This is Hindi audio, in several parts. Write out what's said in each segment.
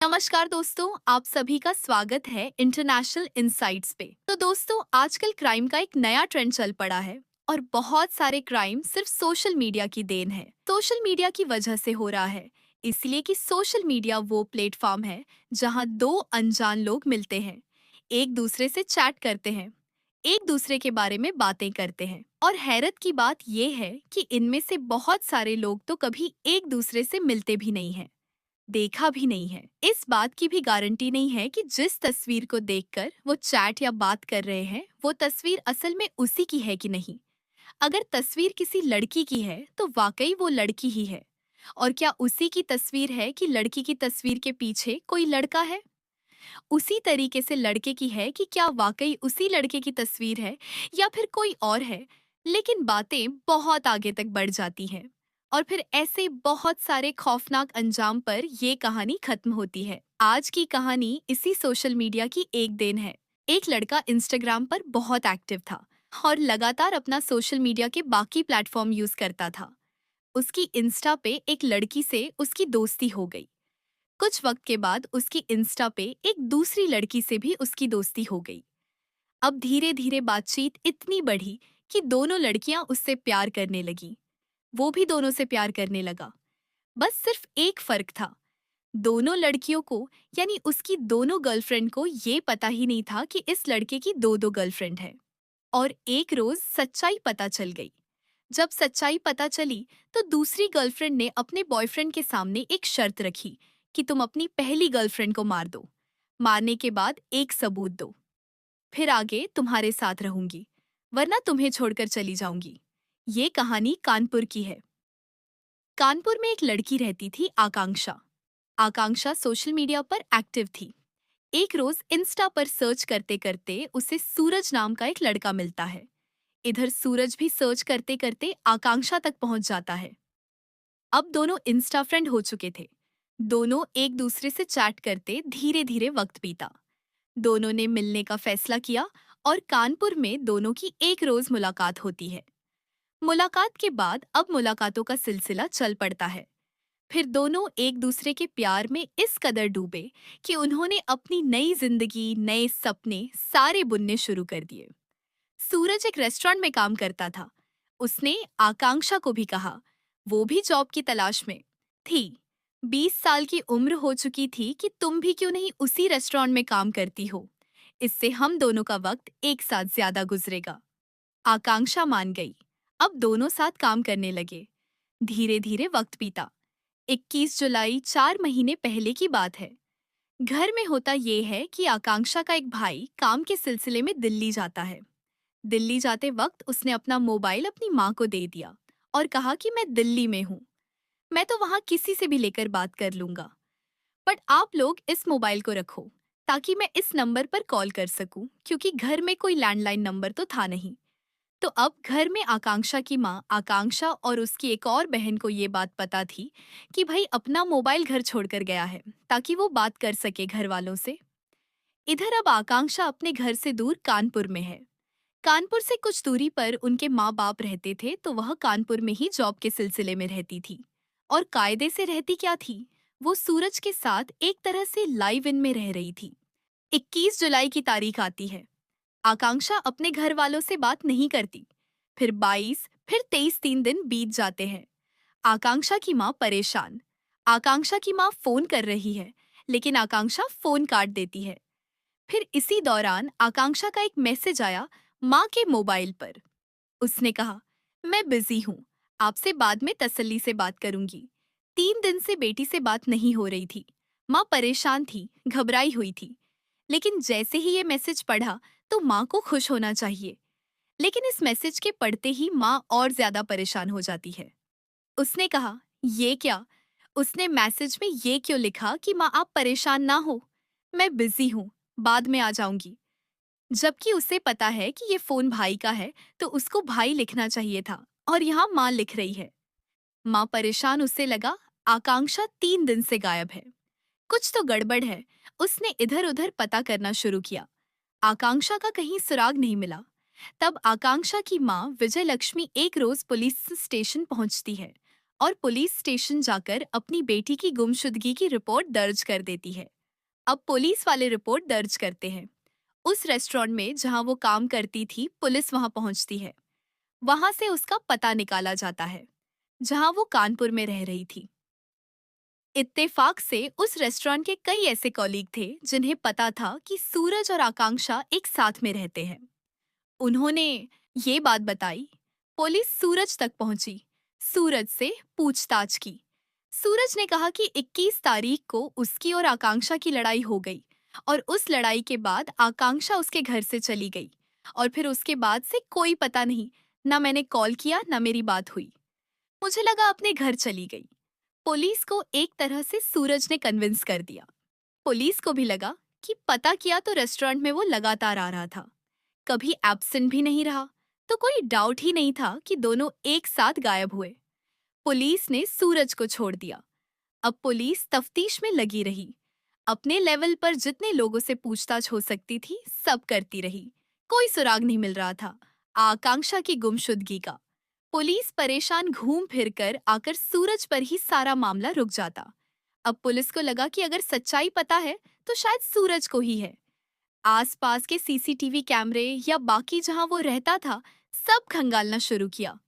नमस्कार दोस्तों, आप सभी का स्वागत है इंटरनेशनल इनसाइट्स पे। तो दोस्तों, आजकल क्राइम का एक नया ट्रेंड चल पड़ा है और बहुत सारे क्राइम सिर्फ सोशल मीडिया की देन है। सोशल मीडिया की वजह से हो रहा है, इसलिए कि सोशल मीडिया वो प्लेटफॉर्म है जहां दो अनजान लोग मिलते हैं, एक दूसरे से चैट करते हैं, एक दूसरे के बारे में बातें करते हैं। और हैरत की बात यह है कि इनमें से बहुत सारे लोग तो कभी एक दूसरे से मिलते भी नहीं हैं, देखा भी नहीं है। इस बात की भी गारंटी नहीं है कि जिस तस्वीर को देखकर वो चैट या बात कर रहे हैं, वो तस्वीर असल में उसी की है कि नहीं। अगर तस्वीर किसी लड़की की है, तो वाकई वो लड़की ही है। और क्या उसी की तस्वीर है कि लड़की की तस्वीर के पीछे कोई लड़का है? उसी तरीके से लड़के की है कि क्या वाकई उसी लड़के की तस्वीर है या फिर कोई और है। लेकिन बातें बहुत आगे तक बढ़ जाती हैं और फिर ऐसे बहुत सारे खौफनाक अंजाम पर ये कहानी खत्म होती है। आज की कहानी इसी सोशल मीडिया की एक देन है। एक लड़का इंस्टाग्राम पर बहुत एक्टिव था और लगातार अपना सोशल मीडिया के बाकी प्लेटफॉर्म यूज करता था। उसकी इंस्टा पे एक लड़की से उसकी दोस्ती हो गई। कुछ वक्त के बाद उसकी इंस्टा पे एक दूसरी लड़की से भी उसकी दोस्ती हो गई। अब धीरे धीरे बातचीत इतनी बढ़ी कि दोनों लड़कियां उससे प्यार करने लगी। वो भी दोनों से प्यार करने लगा। बस सिर्फ एक फर्क था, दोनों लड़कियों को यानी उसकी दोनों गर्लफ्रेंड को ये पता ही नहीं था कि इस लड़के की दो दो गर्लफ्रेंड है। और एक रोज सच्चाई पता चल गई। जब सच्चाई पता चली तो दूसरी गर्लफ्रेंड ने अपने बॉयफ्रेंड के सामने एक शर्त रखी कि तुम अपनी पहली गर्लफ्रेंड को मार दो, मारने के बाद एक सबूत दो, फिर आगे तुम्हारे साथ रहूंगी, वरना तुम्हें छोड़कर चली जाऊंगी। ये कहानी कानपुर की है। कानपुर में एक लड़की रहती थी, आकांक्षा। आकांक्षा सोशल मीडिया पर एक्टिव थी। एक रोज इंस्टा पर सर्च करते करते उसे सूरज नाम का एक लड़का मिलता है। इधर सूरज भी सर्च करते करते आकांक्षा तक पहुंच जाता है। अब दोनों इंस्टा फ्रेंड हो चुके थे। दोनों एक दूसरे से चैट करते धीरे धीरे वक्त बीता। दोनों ने मिलने का फैसला किया और कानपुर में दोनों की एक रोज मुलाकात होती है। मुलाकात के बाद अब मुलाकातों का सिलसिला चल पड़ता है। फिर दोनों एक दूसरे के प्यार में इस कदर डूबे कि उन्होंने अपनी नई जिंदगी, नए सपने सारे बुनने शुरू कर दिए। सूरज एक रेस्टोरेंट में काम करता था। उसने आकांक्षा को भी कहा, वो भी जॉब की तलाश में थी। 20 साल की उम्र हो चुकी थी कि तुम भी क्यों नहीं उसी रेस्टोरेंट में काम करती हो, इससे हम दोनों का वक्त एक साथ ज्यादा गुजरेगा। आकांक्षा मान गई। अब दोनों साथ काम करने लगे। धीरे धीरे वक्त बीता। 21 जुलाई 4 महीने पहले की बात है। घर में होता ये है कि आकांक्षा का एक भाई काम के सिलसिले में दिल्ली जाता है। दिल्ली जाते वक्त उसने अपना मोबाइल अपनी माँ को दे दिया और कहा कि मैं दिल्ली में हूँ, मैं तो वहाँ किसी से भी लेकर बात कर लूंगा, बट आप लोग इस मोबाइल को रखो ताकि मैं इस नंबर पर कॉल कर सकूं, क्योंकि घर में कोई लैंडलाइन नंबर तो था नहीं। तो अब घर में आकांक्षा की माँ आकांक्षा और उसकी एक और बहन को ये बात पता थी कि भाई अपना मोबाइल घर छोड़कर गया है, ताकि वो बात कर सके घर वालों से। इधर अब आकांक्षा अपने घर से दूर कानपुर में है। कानपुर से कुछ दूरी पर उनके माँ बाप रहते थे, तो वह कानपुर में ही जॉब के सिलसिले में रहती थी। और कायदे से रहती क्या थी, वो सूरज के साथ एक तरह से लाइव इन में रह रही थी। 21 जुलाई की तारीख आती है। आकांक्षा अपने घर वालों से बात नहीं करती। फिर 22, फिर 23 3 दिन बीत जाते हैं। आकांक्षा की माँ परेशान। आकांक्षा की माँ फोन कर रही है, लेकिन आकांक्षा फोन काट देती है। फिर इसी दौरान आकांक्षा का एक मैसेज आया माँ के मोबाइल पर। उसने कहा, मैं बिजी हूँ, आपसे बाद में तसल्ली से बात करूंगी। 3 दिन से बेटी से बात नहीं हो रही थी। माँ परेशान थी, घबराई हुई थी। लेकिन जैसे ही ये मैसेज पढ़ा तो माँ को खुश होना चाहिए, लेकिन इस मैसेज के पढ़ते ही माँ और ज्यादा परेशान हो जाती है। उसने कहा, ये क्या? उसने मैसेज में ये क्यों लिखा कि माँ आप परेशान ना हो, मैं बिजी हूँ, बाद में आ जाऊंगी। जबकि उसे पता है कि ये फोन भाई का है, तो उसको भाई लिखना चाहिए था, और यहाँ माँ लिख रही है। माँ परेशान, उससे लगा आकांक्षा 3 दिन से गायब है, कुछ तो गड़बड़ है। उसने इधर उधर पता करना शुरू किया। आकांक्षा का कहीं सुराग नहीं मिला। तब आकांक्षा की माँ विजय लक्ष्मी एक रोज पुलिस स्टेशन पहुंचती है और पुलिस स्टेशन जाकर अपनी बेटी की गुमशुदगी की रिपोर्ट दर्ज कर देती है। अब पुलिस वाले रिपोर्ट दर्ज करते हैं। उस रेस्टोरेंट में जहां वो काम करती थी, पुलिस वहां पहुंचती है। वहां से उसका पता निकाला जाता है, जहां वो कानपुर में रह रही थी। इत्तेफाक से उस रेस्टोरेंट के कई ऐसे कॉलीग थे जिन्हें पता था कि सूरज और आकांक्षा एक साथ में रहते हैं। उन्होंने ये बात बताई। पुलिस सूरज तक पहुंची, सूरज से पूछताछ की। सूरज ने कहा कि 21 तारीख को उसकी और आकांक्षा की लड़ाई हो गई और उस लड़ाई के बाद आकांक्षा उसके घर से चली गई और फिर उसके बाद से कोई पता नहीं, ना मैंने कॉल किया ना मेरी बात हुई। मुझे लगा अपने घर चली गई। पुलिस को एक तरह से सूरज ने कन्विंस कर दिया। पुलिस को भी लगा कि पता किया तो रेस्टोरेंट में वो लगातार आ रहा था, कभी एब्सेंट भी नहीं रहा, तो कोई डाउट ही नहीं था कि दोनों एक साथ गायब हुए। पुलिस ने सूरज को छोड़ दिया। अब पुलिस तफ्तीश में लगी रही। अपने लेवल पर जितने लोगों से पूछताछ हो सकती थी, सब करती रही। कोई सुराग नहीं मिल रहा था आकांक्षा की गुमशुदगी का। पुलिस परेशान घूम फिर कर आकर सूरज पर ही सारा मामला रुक जाता। अब पुलिस को लगा कि अगर सच्चाई पता है तो शायद सूरज को ही है। आसपास के सीसीटीवी कैमरे या बाकी जहां वो रहता था, सब खंगालना शुरू किया।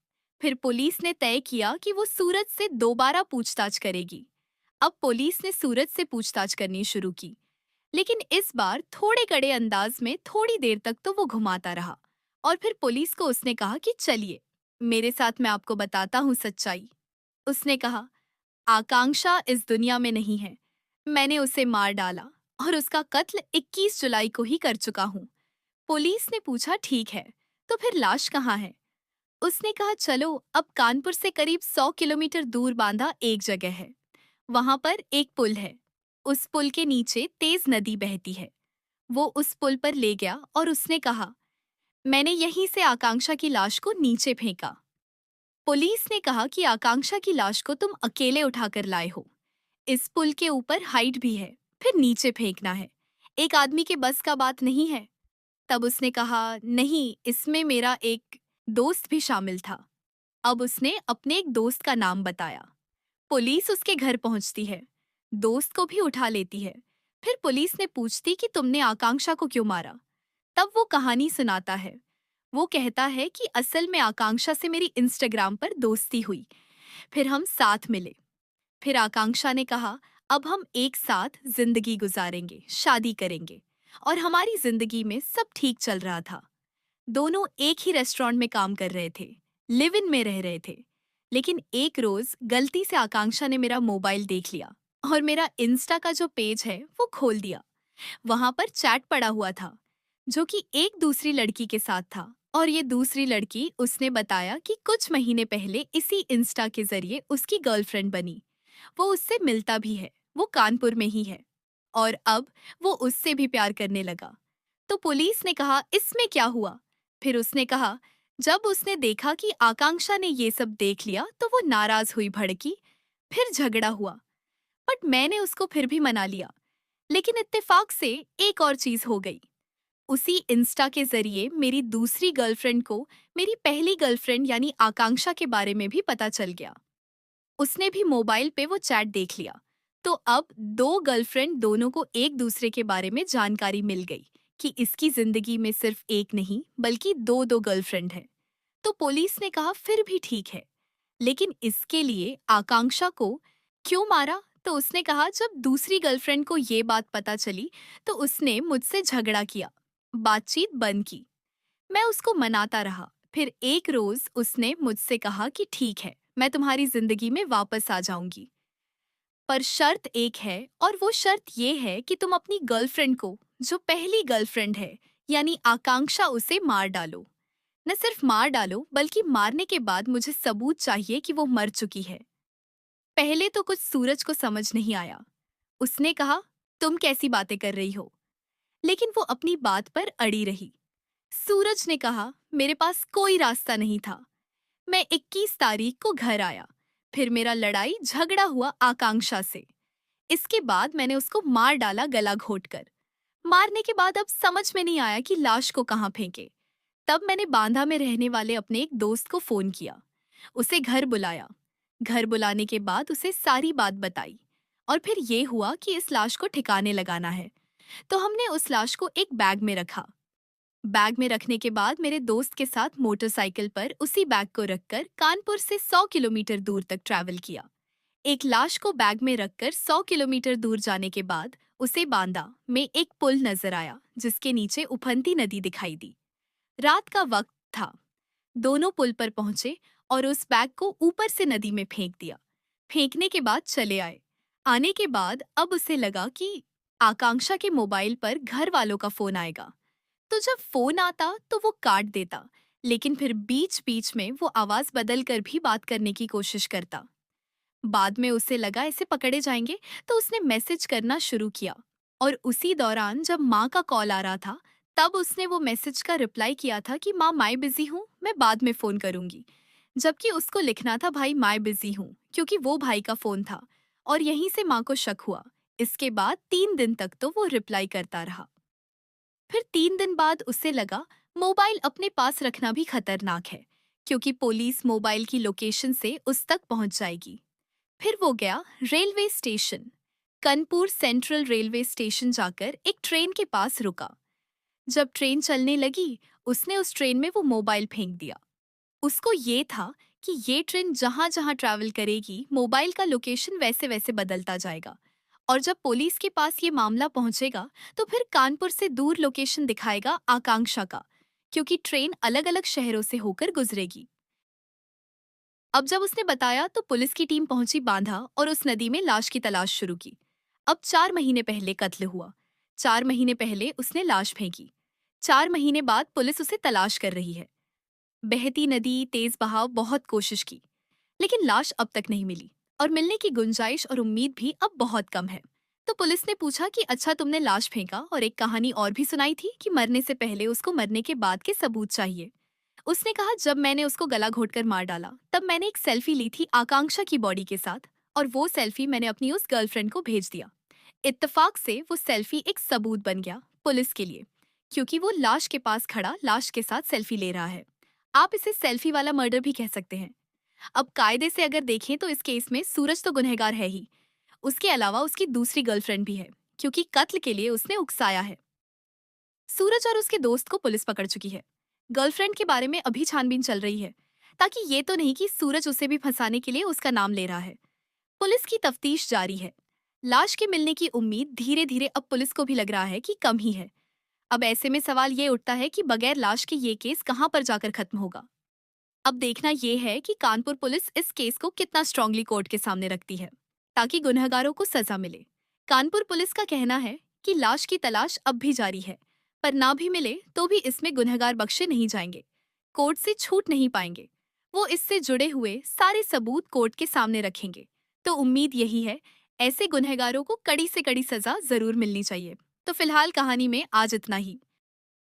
फिर पुलिस ने तय किया कि वो सूरज से दोबारा पूछताछ करेगी। अब पुलिस ने सूरज से पूछताछ करनी शुरू की, लेकिन इस बार थोड़े कड़े अंदाज में थोड़ी देर तक तो वो घुमाता रहा और फिर पुलिस को उसने कहा कि चलिए, मेरे साथ मैं आपको बताता हूँ सच्चाई। उसने कहा, आकांक्षा इस दुनिया में नहीं है। मैंने उसे मार डाला और उसका कत्ल 21 जुलाई को ही कर चुका हूँ। पुलिस ने पूछा, ठीक है, तो फिर लाश कहाँ है? उसने कहा, चलो, अब कानपुर से करीब 100 किलोमीटर दूर बांधा एक जगह है। वहां पर एक पुल है। उस पुल के नीचे तेज नदी बहती है। वो उस पुल पर ले गया और उसने कहा, मैंने यहीं से आकांक्षा की लाश को नीचे फेंका। पुलिस ने कहा कि आकांक्षा की लाश को तुम अकेले उठाकर लाए हो। इस पुल के ऊपर हाइट भी है, फिर नीचे फेंकना है। एक आदमी के बस का बात नहीं है। तब उसने कहा, नहीं, इसमें मेरा एक दोस्त भी शामिल था। अब उसने अपने एक दोस्त का नाम बताया। पुलिस उसके घर पहुंचती है, दोस्त को भी उठा लेती है। फिर पुलिस ने पूछती कि तुमने आकांक्षा को क्यों मारा। तब वो कहानी सुनाता है। वो कहता है कि असल में आकांक्षा से मेरी इंस्टाग्राम पर दोस्ती हुई, फिर हम साथ मिले। फिर आकांक्षा ने कहा, अब हम एक साथ जिंदगी गुजारेंगे, शादी करेंगे। और हमारी जिंदगी में सब ठीक चल रहा था। दोनों एक ही रेस्टोरेंट में काम कर रहे थे, लिव इन में रह रहे थे। लेकिन एक रोज गलती से आकांक्षा ने मेरा मोबाइल देख लिया और मेरा इंस्टा का जो पेज है वो खोल दिया। वहां पर चैट पड़ा हुआ था, जो कि एक दूसरी लड़की के साथ था। और ये दूसरी लड़की, उसने बताया कि कुछ महीने पहले इसी इंस्टा के जरिए उसकी गर्लफ्रेंड बनी। वो उससे मिलता भी है, वो कानपुर में ही है। और अब वो उससे भी प्यार करने लगा। तो पुलिस ने कहा, इसमें क्या हुआ? फिर उसने कहा, जब उसने देखा कि आकांक्षा ने ये सब देख लिया तो वो नाराज हुई, भड़की। फिर झगड़ा हुआ, बट मैंने उसको फिर भी मना लिया। लेकिन इत्तेफाक से एक और चीज हो गई। उसी इंस्टा के जरिए मेरी दूसरी गर्लफ्रेंड को मेरी पहली गर्लफ्रेंड यानी आकांक्षा के बारे में भी पता चल गया। उसने भी मोबाइल पे वो चैट देख लिया। तो अब दो गर्लफ्रेंड दोनों को एक दूसरे के बारे में जानकारी मिल गई कि इसकी जिंदगी में सिर्फ एक नहीं बल्कि दो दो गर्लफ्रेंड है। तो पुलिस ने कहा, फिर भी ठीक है, लेकिन इसके लिए आकांक्षा को क्यों मारा? तो उसने कहा, जब दूसरी गर्लफ्रेंड को ये बात पता चली तो उसने मुझसे झगड़ा किया, बातचीत बंद की। मैं उसको मनाता रहा। फिर एक रोज उसने मुझसे कहा कि ठीक है, मैं तुम्हारी जिंदगी में वापस आ जाऊंगी, पर शर्त एक है, और वो शर्त ये है कि तुम अपनी गर्लफ्रेंड को, जो पहली गर्लफ्रेंड है यानी आकांक्षा, उसे मार डालो। न सिर्फ मार डालो, बल्कि मारने के बाद मुझे सबूत चाहिए कि वो मर चुकी है। पहले तो कुछ सूरज को समझ नहीं आया। उसने कहा, तुम कैसी बातें कर रही हो? लेकिन वो अपनी बात पर अड़ी रही। सूरज ने कहा, मेरे पास कोई रास्ता नहीं था। मैं 21 तारीख को घर आया, फिर मेरा लड़ाई झगड़ा हुआ आकांक्षा से। इसके बाद मैंने उसको मार डाला, गला घोटकर। मारने के बाद अब समझ में नहीं आया कि लाश को कहाँ फेंके। तब मैंने बांदा में रहने वाले अपने एक दोस्त को फोन किया, उसे घर बुलाया। घर बुलाने के बाद उसे सारी बात बताई और फिर ये हुआ कि इस लाश को ठिकाने लगाना है। तो हमने उस लाश को एक बैग में रखा। बैग में रखने के बाद मेरे दोस्त के साथ मोटरसाइकिल पर उसी बैग को रखकर कानपुर से 100 किलोमीटर दूर तक ट्रैवल किया। एक लाश को बैग में रखकर 100 किलोमीटर दूर जाने के बाद उसे बांदा में एक पुल नजर आया जिसके नीचे उफनती नदी दिखाई दी। रात का वक्त था। दोनों पुल पर पहुंचे और उस बैग को ऊपर से नदी में फेंक दिया। फेंकने के बाद चले आए। आने के बाद अब उसे लगा कि आकांक्षा के मोबाइल पर घर वालों का फोन आएगा, तो जब फोन आता तो वो काट देता, लेकिन फिर बीच बीच में वो आवाज बदल कर भी बात करने की कोशिश करता। बाद में उसे लगा ऐसे पकड़े जाएंगे, तो उसने मैसेज करना शुरू किया और उसी दौरान जब माँ का कॉल आ रहा था तब उसने वो मैसेज का रिप्लाई किया था कि माँ मैं बिजी हूँ, मैं बाद में फोन करूंगी। जबकि उसको लिखना था भाई मैं बिजी हूँ, क्योंकि वो भाई का फोन था। और यहीं से माँ को शक हुआ। इसके बाद 3 दिन तक तो वो रिप्लाई करता रहा। फिर 3 दिन बाद उसे लगा मोबाइल अपने पास रखना भी खतरनाक है, क्योंकि पुलिस मोबाइल की लोकेशन से उस तक पहुंच जाएगी। फिर वो गया railway station. Kanpur central railway station जाकर एक ट्रेन के पास रुका। जब ट्रेन चलने लगी उसने उस ट्रेन में वो मोबाइल फेंक दिया। उसको ये था कि ये ट्रेन जहां जहां ट्रैवल करेगी मोबाइल का लोकेशन वैसे वैसे बदलता जाएगा, और जब पुलिस के पास ये मामला पहुंचेगा तो फिर कानपुर से दूर लोकेशन दिखाएगा आकांक्षा का, क्योंकि ट्रेन अलग अलग शहरों से होकर गुजरेगी। अब जब उसने बताया तो पुलिस की टीम पहुंची बांधा और उस नदी में लाश की तलाश शुरू की। अब 4 महीने पहले कत्ल हुआ। 4 महीने पहले उसने लाश फेंकी। 4 महीने बाद पुलिस उसे तलाश कर रही है। बहती नदी, तेज बहाव, बहुत कोशिश की, लेकिन लाश अब तक नहीं मिली और मिलने की गुंजाइश और उम्मीद भी अब बहुत कम है। तो पुलिस ने पूछा कि अच्छा तुमने लाश फेंका और एक कहानी और भी सुनाई थी कि मरने से पहले उसको मरने के बाद के सबूत चाहिए। उसने कहा जब मैंने उसको गला घोटकर मार डाला तब मैंने एक सेल्फी ली थी आकांक्षा की बॉडी के साथ, और वो सेल्फी मैंने अपनी उस गर्लफ्रेंड को भेज दिया। इत्तेफाक से वो सेल्फी एक सबूत बन गया पुलिस के लिए, क्योंकि वो लाश के पास खड़ा लाश के साथ सेल्फी ले रहा है। आप इसे सेल्फी वाला मर्डर भी कह सकते हैं। अब कायदे से अगर देखें तो इस केस में सूरज तो गुनहगार है ही, उसके अलावा उसकी दूसरी गर्लफ्रेंड भी है, क्योंकि कत्ल के लिए उसने उकसाया है। सूरज और उसके दोस्त को पुलिस पकड़ चुकी है। गर्लफ्रेंड के बारे में अभी छानबीन चल रही है, ताकि ये तो नहीं कि सूरज उसे भी फंसाने के लिए उसका नाम ले रहा है। पुलिस की तफ्तीश जारी है। लाश के मिलने की उम्मीद धीरे धीरे अब पुलिस को भी लग रहा है कि कम ही है। अब ऐसे में सवाल ये उठता है कि बगैर लाश के ये केस कहाँ पर जाकर खत्म होगा। अब देखना ये है कि कानपुर पुलिस इस केस को कितना स्ट्रांगली कोर्ट के सामने रखती है, ताकि गुनहगारों को सजा मिले। कानपुर पुलिस का कहना है कि लाश की तलाश अब भी जारी है, पर ना भी मिले तो भी इसमें गुनहगार बख्शे नहीं जाएंगे, कोर्ट से छूट नहीं पाएंगे। वो इससे जुड़े हुए सारे सबूत कोर्ट के सामने रखेंगे। तो उम्मीद यही है, ऐसे गुनहगारों को कड़ी से कड़ी सजा जरूर मिलनी चाहिए। तो फिलहाल कहानी में आज इतना ही।